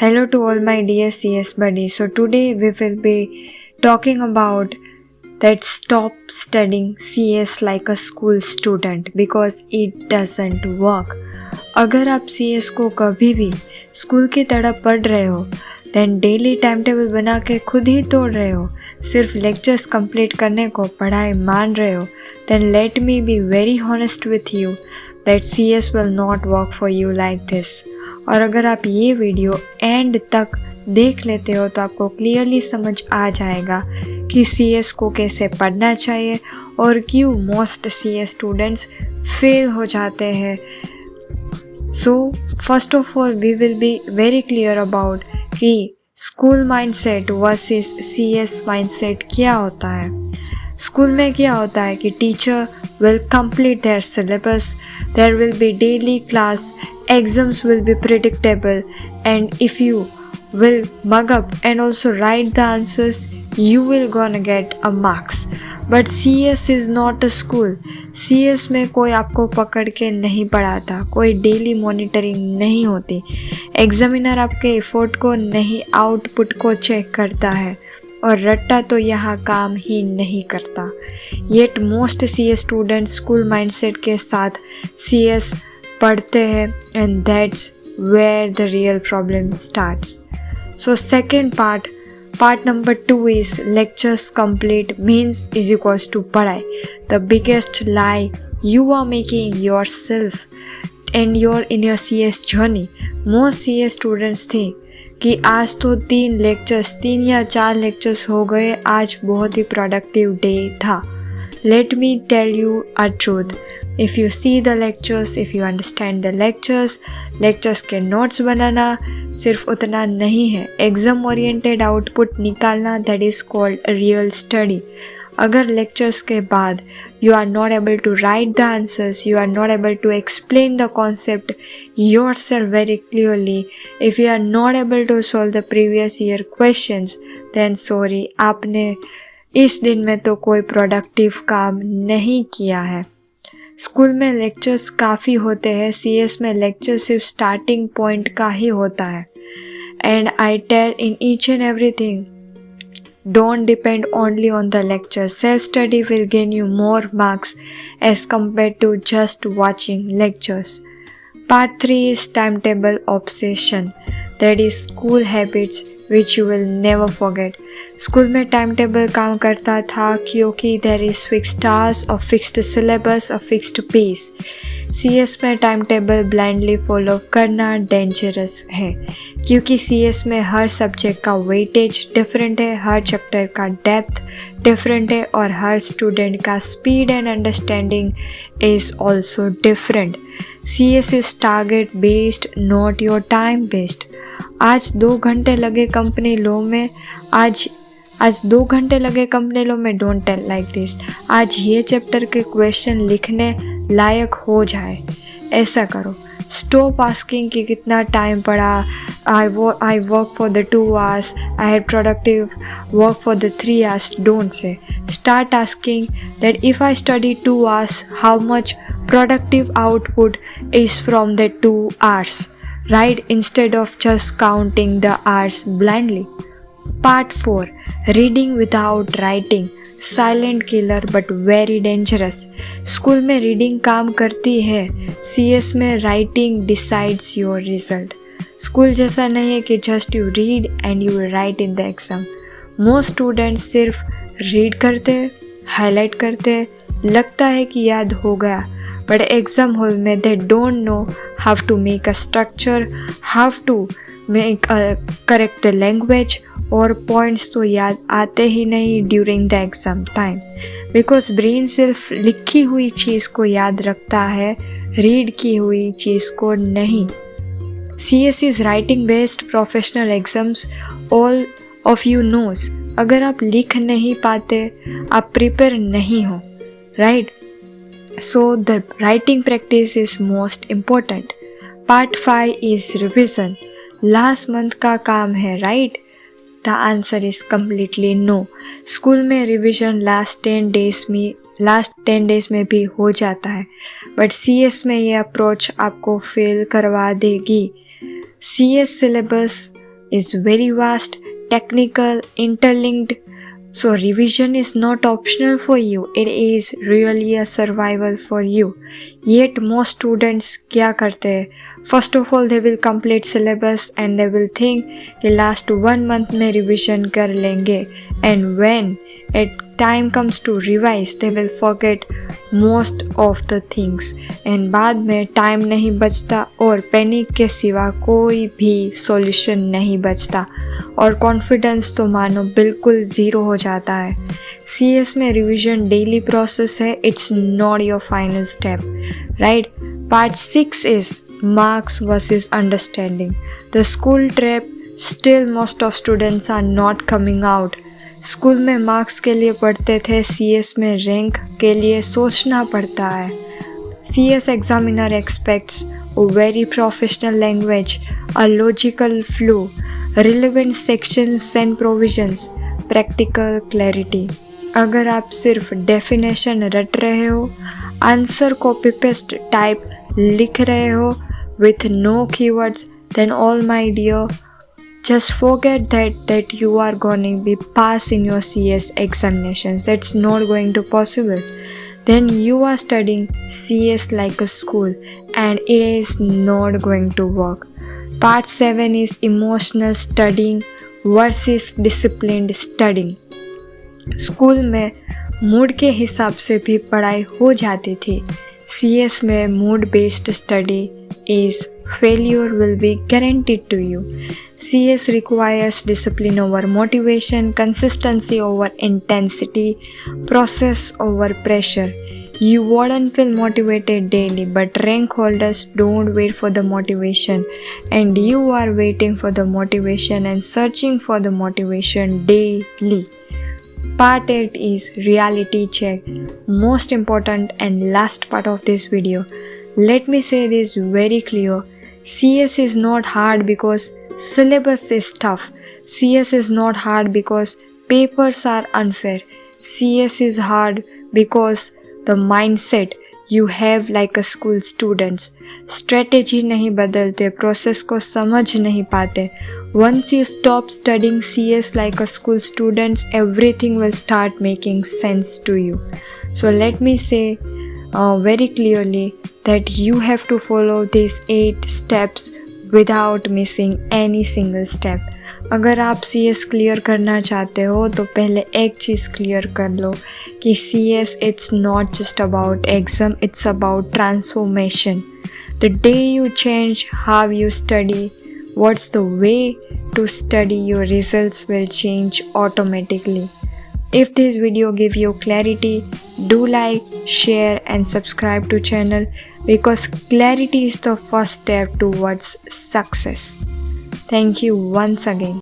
Hello to all my dear CS buddies. So today we will be talking about that stop studying CS like a school student because it doesn't work. अगर आप CS को कभी भी school की तरह पढ़ रहे हो देन डेली टाइम टेबल बना के खुद ही तोड़ रहे हो, सिर्फ लेक्चर्स कंप्लीट करने को पढ़ाई मान रहे हो, then let me be very honest with you that CS will not work for you like this. और अगर आप ये वीडियो एंड तक देख लेते हो तो आपको क्लियरली समझ आ जाएगा कि CS को कैसे पढ़ना चाहिए और क्यों मोस्ट CS स्टूडेंट्स फेल हो जाते हैं। So first of all we will be very clear about कि school mindset versus CS mindset क्या होता है। स्कूल में क्या होता है कि teacher will complete their syllabus, there will be daily class, exams will be predictable, and if you will mug up and also write the answers, you will gonna get a marks. But CS is not a school. CS में कोई आपको पकड़ के नहीं पढ़ाता, कोई daily monitoring नहीं होती, एग्जामिनर आपके एफर्ट को नहीं आउटपुट को चेक करता है और रट्टा तो यहाँ काम ही नहीं करता। Yet most CS students school mindset के साथ CS पढ़ते हैं and that's where the real problem starts. So second part number 2 is lectures complete means is equals to पढ़ाई। The biggest lie you are making yourself and you're in your CS journey. Most CS students think कि आज तो 3 या 4 lectures हो गए, आज बहुत ही प्रोडक्टिव डे था। Let me tell you a truth, if you see the lectures, if you understand the lectures के नोट्स बनाना सिर्फ उतना नहीं है, एग्ज़ाम ओरिएंटेड आउटपुट निकालना that is called real study. अगर लेक्चर्स के बाद you are not able to write the answers, you are not able to explain the concept yourself very clearly, if you are not able to solve the previous year questions, then sorry, आपने इस दिन में तो कोई productive काम नहीं किया है। स्कूल में लेक्चर्स काफ़ी होते हैं, CS में लेक्चर सिर्फ स्टार्टिंग पॉइंट का ही होता है। And I tell in each and everything, don't depend only on the lectures. Self-study will gain you more marks as compared to just watching lectures. Part 3 is timetable obsession. That is school habits which you will never forget. School में time table काम करता था क्योंकि there is fixed hours, a fixed syllabus, a fixed pace. CS में time table blindly follow करना dangerous है क्योंकि CS में हर सब्जेक्ट का वेटेज डिफरेंट है, हर चैप्टर का डेप्थ डिफरेंट है और हर स्टूडेंट का speed and understanding is also different. CS is target based, not your time based. आज 2 घंटे लगे कंपनी लॉ में, आज 2 घंटे लगे कंपनी लॉ में, डोंट टेल लाइक दिस। आज ये चैप्टर के क्वेश्चन लिखने लायक हो जाए, ऐसा करो। स्टॉप आस्किंग कि कितना टाइम पड़ा, I work for the 2 hours, I had productive work for the 3 hours, don't say. Start asking that if I study 2 hours, how much productive output is from the 2 hours, right? Instead of just counting the hours blindly. Part 4, reading without writing, silent killer but very dangerous. School में reading काम करती है, CS में writing decides your result. School जैसा नहीं है कि just you read and you will write in the exam. Most students सिर्फ रीड करते, हाईलाइट करते, लगता है कि याद हो गया, बट एग्ज़ाम हॉल में they don't know how to make a structure, how to make a correct language, और पॉइंट्स तो याद आते ही नहीं during the exam time because brain सिर्फ लिखी हुई चीज़ को याद रखता है, रीड की हुई चीज़ को नहीं। CS is writing based professional exams, all of you knows. अगर आप लिख नहीं पाते, आप प्रिपेयर नहीं हो, right? So the writing practice is most important. Part 5 is revision. Last month का काम है, right? The answer is completely no. School में revision last 10 days में भी हो जाता है, but CS में ये अप्रोच आपको फेल करवा देगी। CS syllabus is very vast, technical, interlinked. So revision is not optional for you, it is really a survival for you. Yet most students क्या करते हैं? First of all they will complete syllabus and they will think कि last 1 month में revision कर लेंगे, and when it time comes to revise they will forget most of the things and बाद में time नहीं बचता और पैनिक के सिवा कोई भी solution नहीं बचता और कॉन्फिडेंस तो मानो बिल्कुल ज़ीरो हो जाता है. CS में रिवीजन डेली प्रोसेस है, it's not your final step, right. Part 6 is marks versus understanding. The school trap, still most of students are not coming out. School में मार्क्स के लिए पढ़ते थे, CS में रैंक के लिए सोचना पड़ता है. CS examiner aspects a very professional language, a logical flow, relevant sections and provisions, practical clarity. अगर आप सिर्फ डेफिनेशन रट रहे हो, आंसर कॉपी पेस्ट टाइप लिख रहे हो with no keywords, then all my dear, just forget that you are going to be pass in your CS examinations. That's not going to possible. Then you are studying CS like a school and it is not going to work. Part 7 is emotional studying versus disciplined studying. School में mood के हिसाब से भी पढ़ाई हो जाती थी. CS में mood based study is failure will be guaranteed to you. CS requires discipline over motivation, consistency over intensity, process over pressure. You wouldn't feel motivated daily, but rank holders don't wait for the motivation, and you are waiting for the motivation and searching for the motivation daily. Part 8 is reality check. Most important and last part of this video. Let me say this very clear. CS is not hard because syllabus is tough. CS is not hard because papers are unfair. CS is hard because the mindset you have like a school students. Strategy नहीं बदलते, process को समझ नहीं पाते. Once you stop studying CS like a school students, everything will start making sense to you. So let me say very clearly that you have to follow these 8 steps without missing any single step. अगर आप CS clear करना चाहते हो तो पहले एक चीज़ clear कर लो कि CS it's not just about exam, it's about transformation. The day you change how you study, what's the way to study, your results will change automatically. If this video give you clarity, do like, share and subscribe to channel because clarity is the first step towards success. Thank you once again.